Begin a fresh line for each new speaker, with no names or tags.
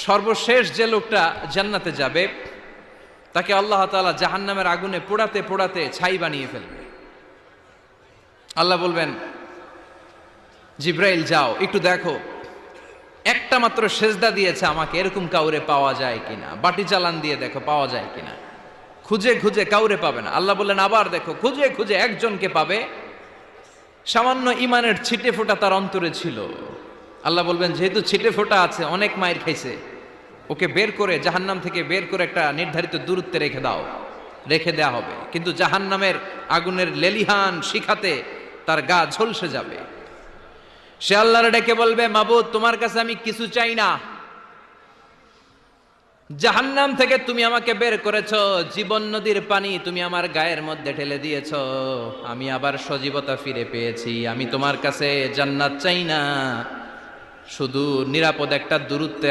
সর্বশেষ যে লোকটা জান্নাতে যাবে তাকে আল্লাহ তাআলা জাহান্নামের আগুনে পোড়াতে পোড়াতে ছাই বানিয়ে ফেলবে। আল্লাহ বলবেন, জিব্রাইল যাও একটু দেখো, একটা মাত্র সেজদা দিয়েছে আমাকে, এরকম কাউরে পাওয়া যায় কিনা। বাটি চালান দিয়ে দেখো পাওয়া যায় কিনা। খুঁজে খুঁজে কাউরে পাবে না। আল্লাহ বললেন আবার দেখো, খুঁজে খুঁজে একজনকে পাবে, সামান্য ইমানের ছিটে ফোঁটা তার অন্তরে ছিল। আল্লাহ বলবেন, যেহেতু ছিটে ফোঁটা আছে, অনেক মায়ের খাইছে, ওকে বের করে জাহান্নাম থেকে বের করে একটা নির্ধারিত দূরত্বে রেখে দাও। রেখে দেয়া হবে, কিন্তু জাহান্নামের আগুনের লেলিহান শিখাতে তার গা ঝলসে যাবে। সে আল্লাহর ডেকে বলবে, মাবুদ তোমার কাছে আমি কিছু চাই না, জাহান্নাম থেকে তুমি আমাকে বের করেছো, জীবন নদীর পানি তুমি আমার গায়ের মধ্যে ঢেলে দিয়েছো, আমি আবার সজীবতা ফিরে পেয়েছি। আমি তোমার কাছে জান্নাত চাই না, শুধু নিরাপদ একটা দূরত্বে